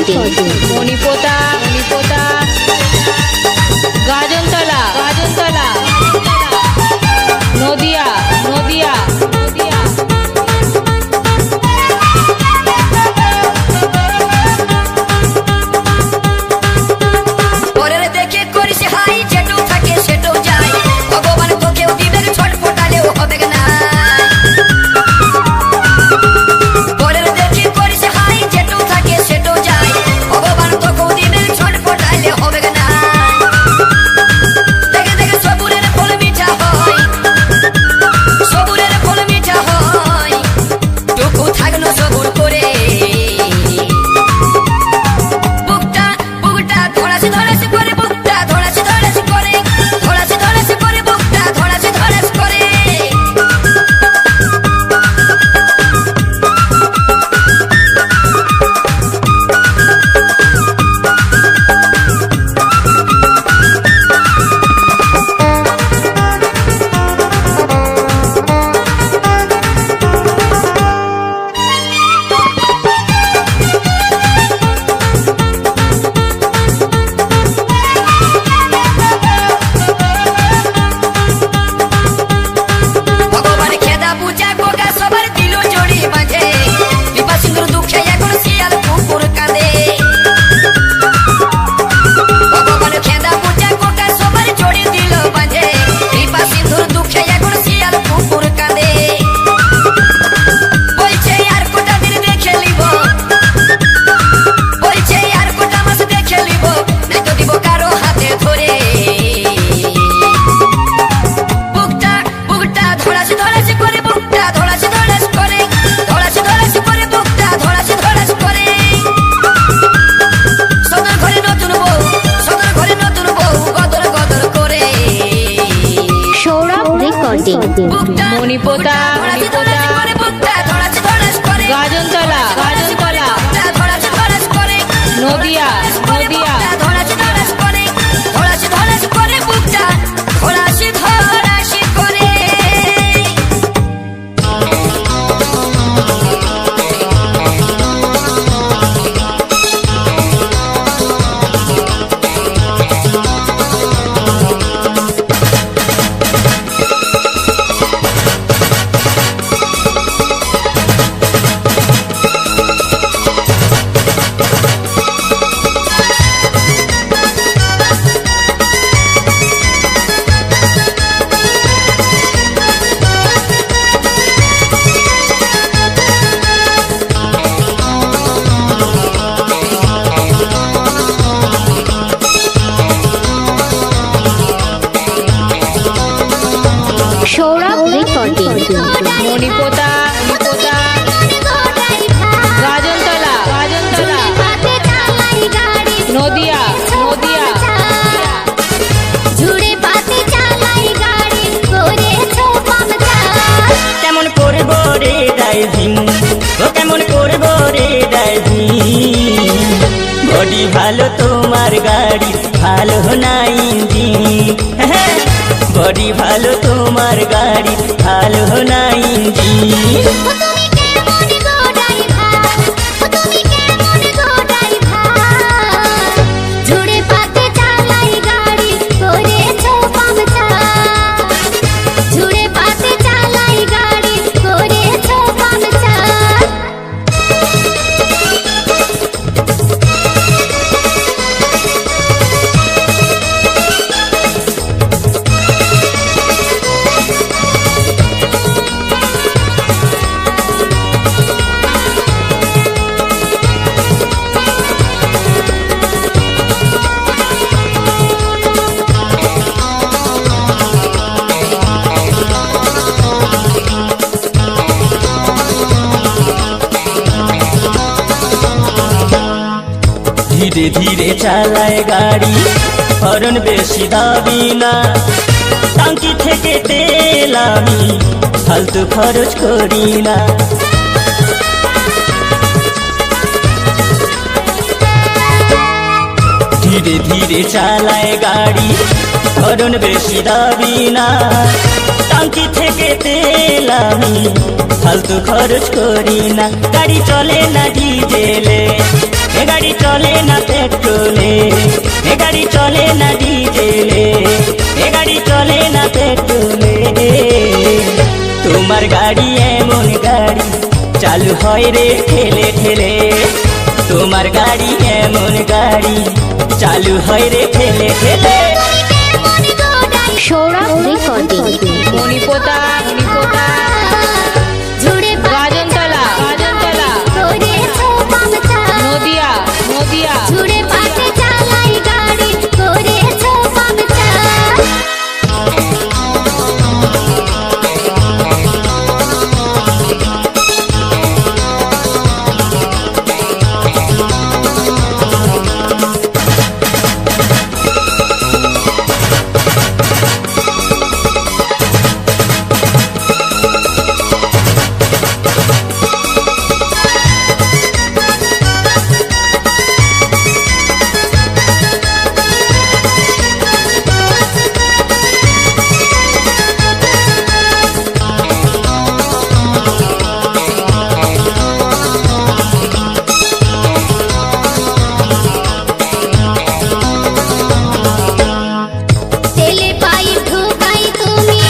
মণিপোতা গাজনতলা Nadia মণিপোতা গাজনতলা Nadia Sourav recording মণিপোতা গাজনতলা Nadia কেমন করব রে ড্রাইভিং কেমন করব রে ড্রাইভিং বডি ভালো তোমার গাড়ি ভালো না ইঞ্জিন বডি ভালো তোমার গাড়ি ভালো না ইঞ্জিন ধীরে ধীরে চালায় গাড়ি হরন বেশি দাবি না টাঙ্কি থেকে তেল আমি ফালতু খরচ করি না ধীরে ধীরে চালায় গাড়ি হরন বেশি দাবি না টাঙ্কি থেকে তেল আমি ফালতু খরচ করি না গাড়ি চলে না ডিজেলে এ গাড়ি চলে না পেট্রোলে, এ গাড়ি চলে না ডিজেলে, এ গাড়ি চলে না পেট্রোলে। তোমার গাড়ি এমন গাড়ি চালু হয় রে ঠেলে ঠেলে, তোমার গাড়ি এমন গাড়ি চালু হয় রে ঠেলে ঠেলে। সৌরভ রেকর্ডিং মণিপোতা গাজনতলা নদিয়া ঝুড়ে পাশে চালাই গাড়ি করেছো পাংচার। তেলে পাইপ ঢুকাই তুমি,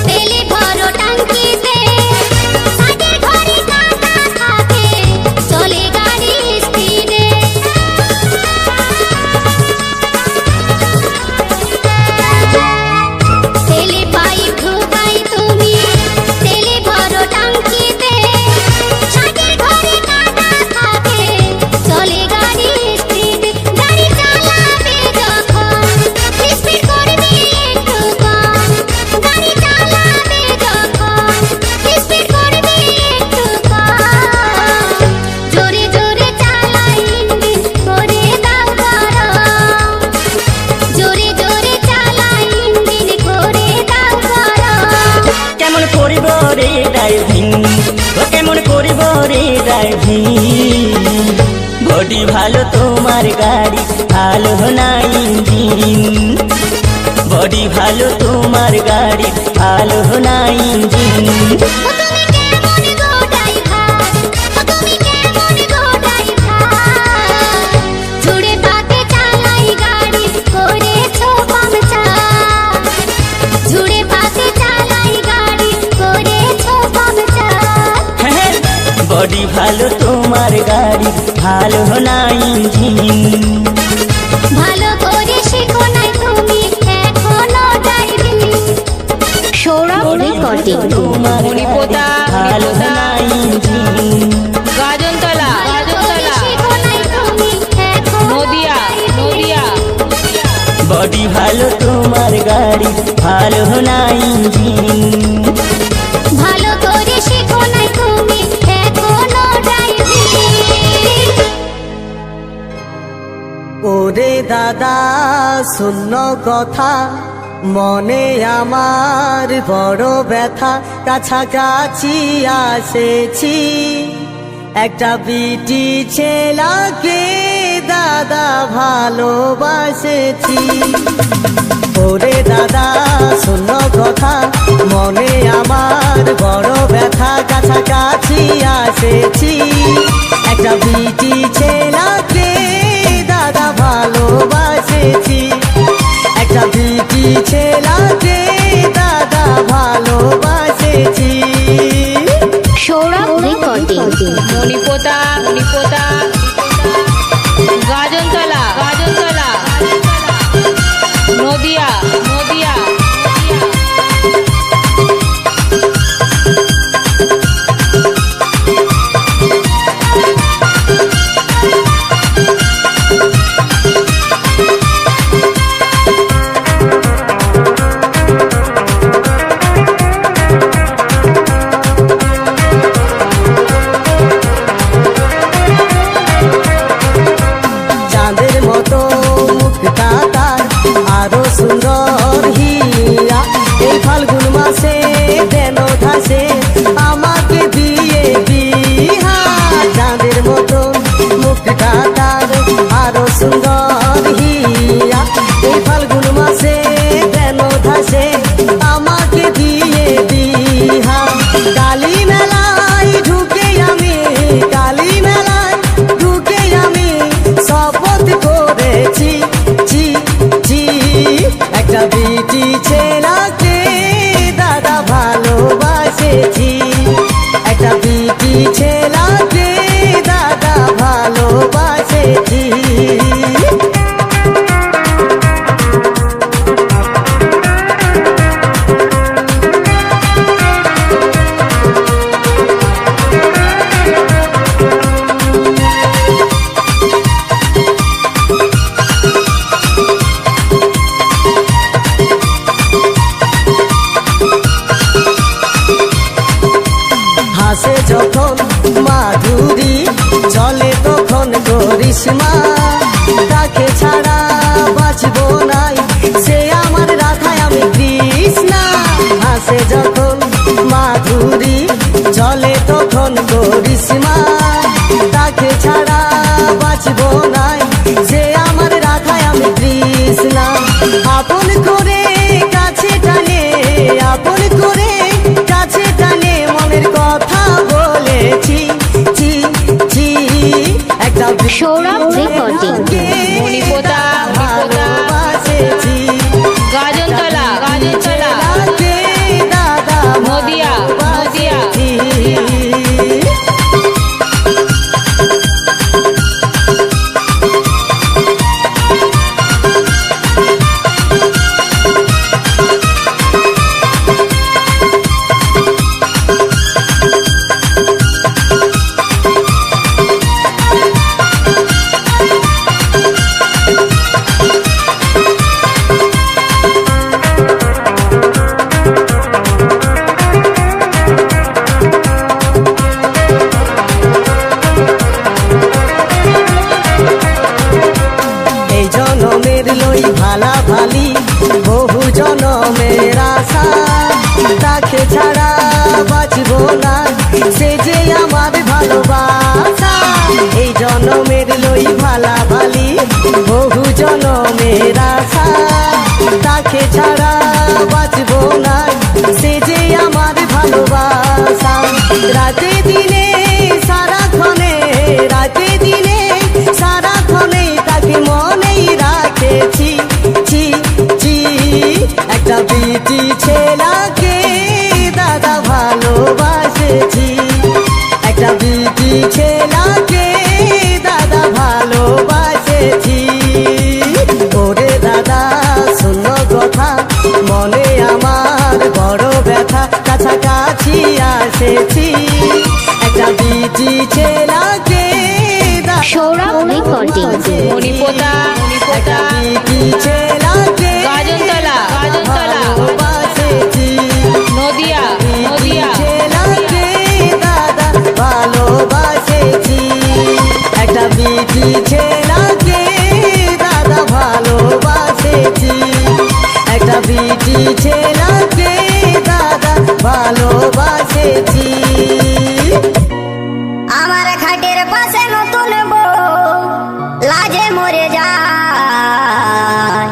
তেলে ভরো টাঙ্কিতে, সাইডের ঘড়ি কাঁটা থাকে, চলে গাড়ি স্পিডে। তেলে পাইপ ঢুকাই তুমি, তেলে ভরো টাঙ্কিতে, সাইডের ঘড়ি কাঁটা থাকে, চলে গাড়ি স্পিডে। গাড়ি চালাবে যখন স্পিড করবি একটু কম, গাড়ি চালাবে যখন স্পিড করবি একটু কম। জোরে জোরে চালাই ইঞ্জিন করে দাও গরম, জোরে জোরে চালাই ইঞ্জিন করে দাও গরম। কেমন করিব রে ড্রাইভিং, ও কেমন করিব রে ড্রাইভিং, বডি ভালো তোমার গাড়ি ভালো না ইঞ্জিন, বডি ভালো তোমার গাড়ি ভালো না ইঞ্জিন। ও তুমি কেমন গো ড্রাইভার, ও তুমি কেমন গো ড্রাইভার, ঝুড়ে পাতে চালাই গাড়ি করেছো পাংচার, ঝুড়ে পাতে চালাই গাড়ি করেছো পাংচার। হ্যাঁ, বডি ভালো তোমার গাড়ি ভালো না ইঞ্জিন, ভালো করে শেখো নাই তুমি এখনো ড্রাইভিং। সৌরভ রেকর্ডিং তোমার মণিপোতা ভালো না ইঞ্জিন। গাজনতলা শেখো নাই তুমি এখনো নদিয়া বডি ভালো তোমার গাড়ি ভালো না ইঞ্জিন, ভালো করে শেখো নাই তুমি এখনো ড্রাইভিং। ওরে দাদা শূন্য কথা, মনে আমার বড় ব্যথা, কাছাকাছি আসেছি, একটা বিটি ছেলাকে দাদা ভালোবাসেছি। ওরে দাদা শূন্য কথা, মনে আমার বড় ব্যথা, কাছাকাছি আসেছি, একটা বিটি ছেলাকে দাদা ভালোবাসেছি, একটা বিটি ছেলাকে দাদা ভালোবাসেছি। সৌরভ রেকর্ডিং মণিপোতা গাজনতলা নদিয়া হাসে যখন মাধুরী চলে তখন করিশ্মা তাকে ছাড়া বাঁচবো নাই সে আমার রাধায় আমি কৃষ্ণা হাসে যখন মাধুরী চলে তখন করিশ্মা তাকে ছাড়া বাঁচবো নাই সে আমার রাধায় আমি কৃষ্ণা আপন করে কাছে টানে আপন করে কাছে টানে মনের কথা বলেছি ছি ছি একটা সৌরভ রেকর্ডিং মণিপোতা ভালোবাসেছি গাজনতলা গাজনতলা কে দাদা নদিয়া নদিয়া ভালোবাসেছি। এই জনমের লই ভালা ভালি বহু জনমের আশা তাকে ছাড়া বাঁচবো না সে যে আমার ভালোবাসা এই জনমের লই ভালা ভালি বহু জনমের আশা তাকে ছাড়া বাঁচবো না সে যে আমার ভালোবাসা রাতে দিনে সারাক্ষণে রাতে দিনে সারাক্ষণে তাকে মনেই রাখেছি ছি ছি একটা বিটি ছেলাকে দাদা ভালোবাসেছি একটা বিটি ছেলাকে দাদা ভালোবাসেছি ওরে দাদা শূন্য কথা মনে আমার বড় ব্যথা কাছাকাছি আসেছি একটা বিটি ছেলাকে সৌরভ রেকর্ডিং মণিপোতা মণিপোতা ছেলাকে গাজনতলা গাজনতলা ভালোবাসেছি নদিয়া নদিয়া ছেলাকে দাদা ভালোবাসেছি একটা বিটি ছেলাকে দাদা ভালোবাসেছি একটা বিটি ছেলাকে দাদা ভালোবাসেছি আমার খাটের পাশে নতুন বউ লাজে মরে যায়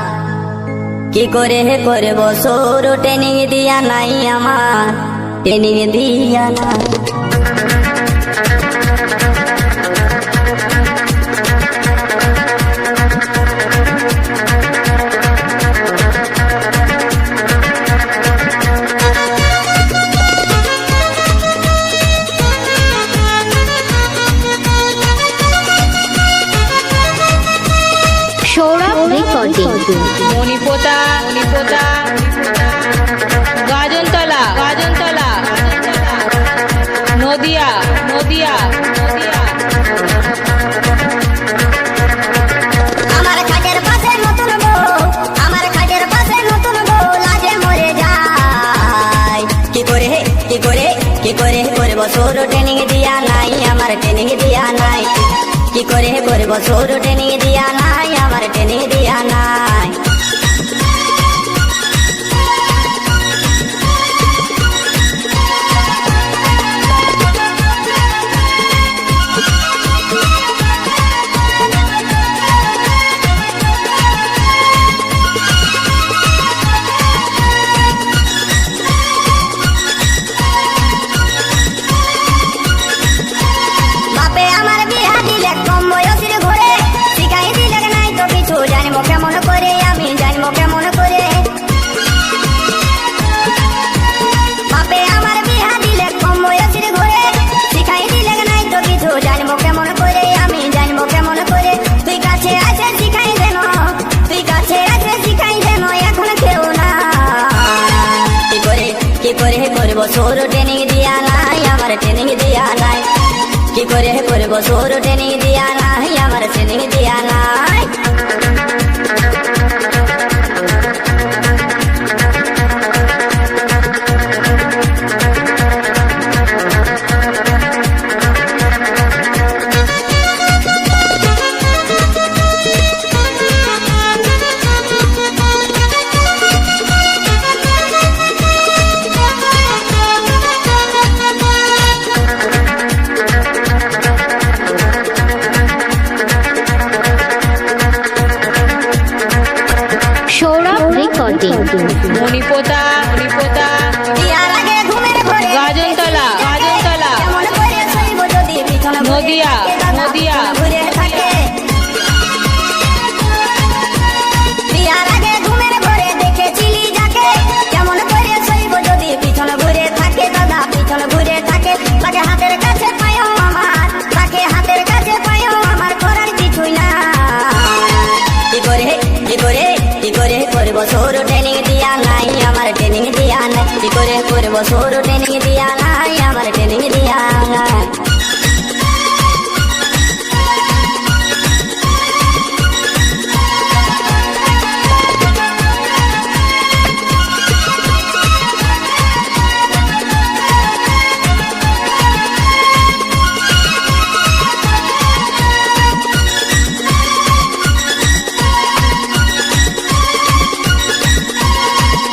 কি করে করব সৌর ট্রেনিং দিয়া নাই আমার ট্রেনিং দিয়া নাই সৌরভ রেকর্ডিং মণিপোতা মণিপোতা গাজনতলা গাজনতলা নদিয়া নদিয়া নদিয়া আমার খাটের পাশে নতুন বউ আমার খাটের পাশে নতুন বউ লাজে মরে যায় কি করে করব সৌর ট্রেনিং দিয়া নাই আমার ট্রেনিং দিয়া নাই কি করে করব সৌর ট্রেনিং দিয়া নাই আমার ট্রেনিং দিয়া নাই বাপে আমার বিয়া দিলে কম বয়সের ঘরে শিখাই দিলে নাই তো কিছু জানবো কেমন করে আমি জানবো কেমন করে বাপে আমার বিয়া দিলে কম বয়সের ঘরে শিখাই দিলে নাই তো কিছু জানবো কেমন করে আমি জানবো কেমন করে তুই কাছে আছে শিখাই দেন তুই কাছে আছে শিখাই দেন এখন কেউ না কি করে করবো সৌর ট্রেনিং দিয়া নাই আমার ট্রেনিং দিয়া নাই কি করে করব সৌর ট্রেনিং দিয়া নাই আমার ট্রেনিং দিয়া নাই নদিয়া নদিয়া ঘুরে থাকে বিয়ার আগে ঘুমের ঘরে দেখেছিলি যাকে কেমন করে সইব যদি পিছন ঘুরে থাকে দাদা পিছন ঘুরে থাকে তাকে হাতের কাছে পায়ও আমার তাকে হাতের কাছে পায়ও আমার করার কিছুই না কি করে কি করে কি করে করব সৌর ট্রেনিং দিয়া নাই আমার ট্রেনিং দিয়া নাই কি করে করব সৌর ট্রেনিং দিয়া নাই আমার ট্রেনিং দিয়া নাই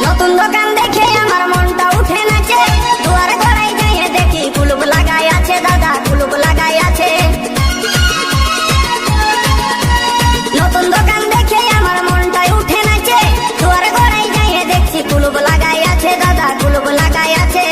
নতুন দোকান দেখে আমার মনটা উঠে নাচে দুয়ার গড়াই যাইয়ে দেখি কুলুপ লাগাই আছে দাদা কুলুপ লাগাই আছে নতুন দোকান দেখে আমার মনটাই উঠে নাচে দুয়ার গড়াই যাইয়ে দেখছি কুলুপ লাগাই আছে দাদা কুলুপ লাগাই আছে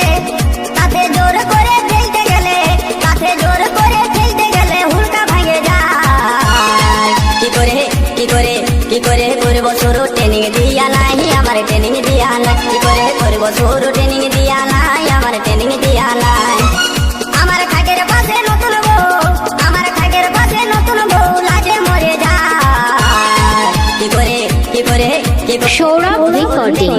তাতে জোর করে ফেলতে গেলে তাতে জোর করে ফেলতে গেলে হুলকা ভেঙে যায় কি করে কি করে কি করে করবো সরু ট্রেনিং দিয়া নাই আমার ট্রেনিং দিয়া নাই কি করে করবো সরু ট্রেনিং দিয়া নাই আমার ট্রেনিং দিয়া নাই আমার খাটের পাশে নতুন বউ আমার খাটের পাশে নতুন বউ লাজে মরে যায় কি করে কি করে কি করে সৌরভ রেকর্ডিং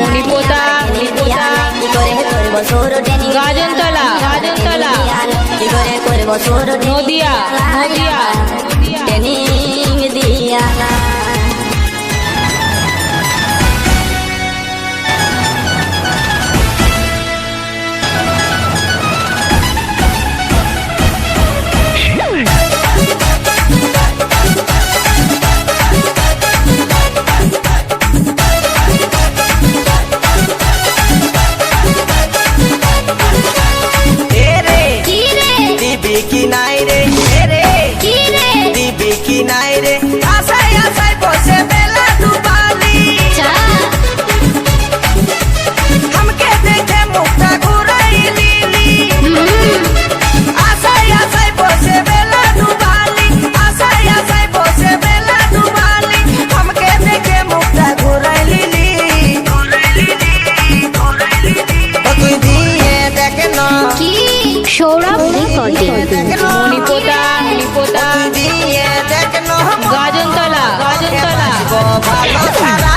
মণিপোতা মণিপোতা কি করে করবো সরু ট্রেনিং গাজনতলা গাজনতলা কি করে করবো সরু নদিয়া নদিয়া ট্রেনিং দিয়া নাই কি কি নাই রে রে দিবি কি নাই রে আশায় আশায় বসে বেলা ডুবালি हमके देखे मुक्ता घुराइली आशाय आशाय बसे बेला डुबाली आशाय आशाय बसे बेला डुबाली हमके देखे मुक्ता घुराइली তুই দিয়ে দেখ না কি সৌরভ রেকর্ডিং মণিপোতা মণিপোতা দিয়ে দেখ না গাজনতলা গাজনতলা ভালো সারা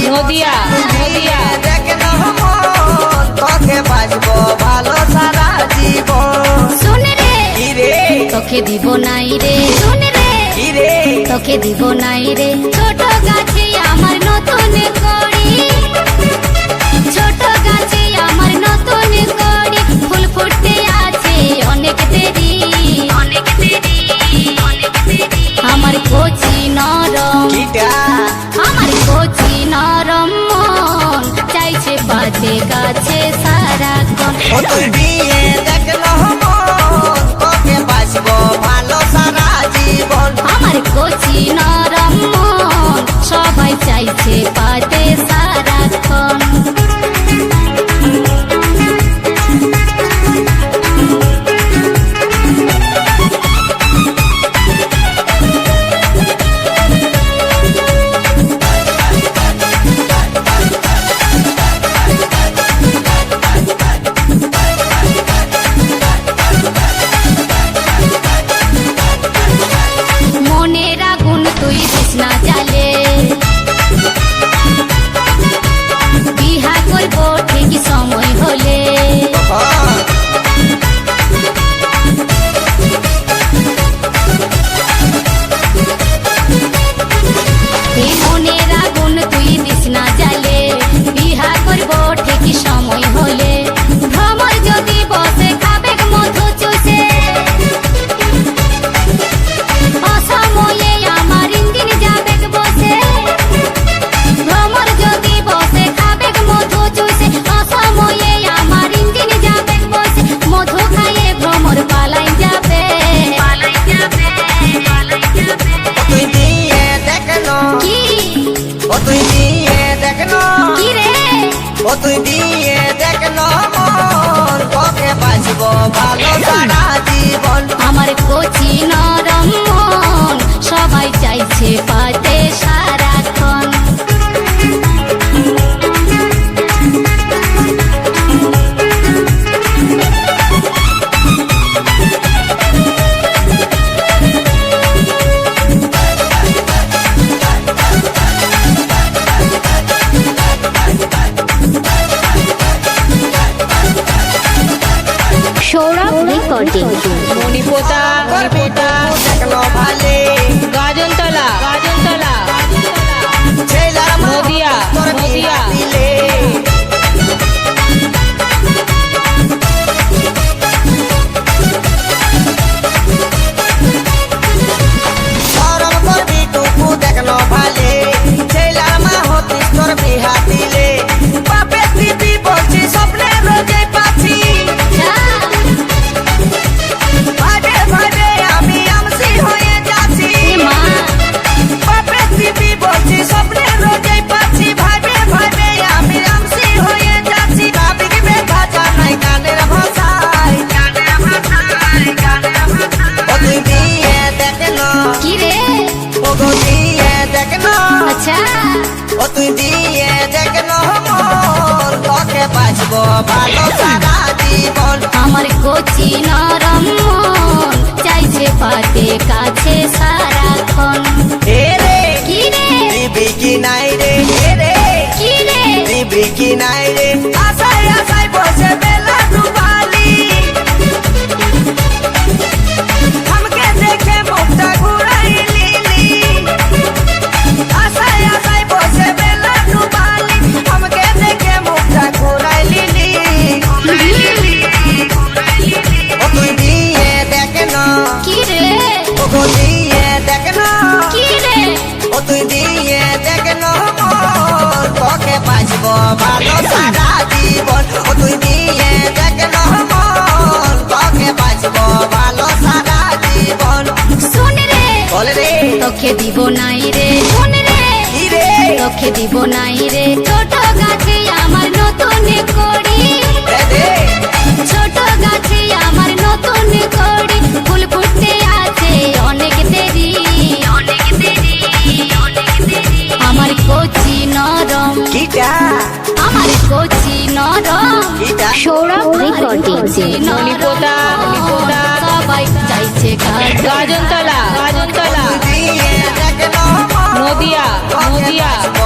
নদিয়া নদিয়া দেখ না তোকে বাজবো ভালো সারা জীবন শুন রে কি রে তোকে দিব নাই রে শুন রে কি রে তোকে দিব নাই রে ছোট গাছে আমার নতুন কড়ি ছোট গাছে আমার নতুন কড়ি ফুল ফুটতে আছে অনেক দেরি অনেক দেরি অনেক দেরি আমার কচি নরম কিটা আমার কচি নরম মন চাইছে বাজে গাছে সারাক্ষণ ও তুই দিয়ে দেখ না তোকে বাজবো ভালো সারা জীবন আমার কচি নরম মন সবাই চাইছে পাতে সারাক্ষণ সৌরভ রেকর্ডিং মণিপোতা মণিপোতা দেখলো ভালে গাজনতলা গাজনতলা ছেলার মা নদিয়া তোর নদিয়া দিলে সরম করবি টুকু দেখলো ভালে ছেলার মা হতিস তোর বিহা দিলে বাপে দিদি বলছি স্বপ্নে রোজে পাচ্ছি ভাবে ভাবে আমি আমসি হয়ে যাচ্ছি মা বাপে দিদি বলছি স্বপ্নে রোজে পাচ্ছি ভাবে ভাবে আমি আমসি হয়ে যাচ্ছি ভাবি ব্যথা জানাই গানের ভাষায় ও তুই দিয়ে দেখলো কি রে ও গো দিয়ে দেখলো আচ্ছা ও তুই দিয়ে দেখলো মোর তোকে বাঁচবো ভালো সারা জীবন আমার কচি নরম মন চাইছে পাতে কাছে সারাক্ষণ হে রে কি রে দিবি কি নাই রে হে রে কি রে দিবি কি নাই রে আশায় আশায় বসে বেলা ডুবালি আমাকে দেখে মুখটা ঘুরাই লিলি আশায় আশায় বসে বেলা ডুবালি আমাকে দেখে মুখটা ঘুরাই লিলি ও তুই দিয়ে দেখ না কি রে ও গো দিয়ে দেখ না কি রে ও তুই দিয়ে দেখ না মোর তোকে বাঁচবো ভালো সারা জীবন ও তুই দিয়ে দেখ না মোর তোকে বাঁচবো ভালো সারা জীবন শুন রে বল রে তোকে দিব নাই রে শুন রে কি রে তোকে দিব নাই রে ছোট গাছে আমার নতুন কড়ি দে দে ছোট গাছে আমার নতুন কড়ি ফুল ফুটতে আছে অনেক দেরি অনেক দেরি অনেক দেরি আমার কচি নরম কিটা আমার কচি নরম কিটা সৌরভ রেকর্ডিং মণিপোতা মণিপোতা সবাই চাইছে কাজ গাজনতলা গাজনতলা তুই দিয়ে দেখ না মোর নদিয়া তোকে নদিয়া বাঁচবো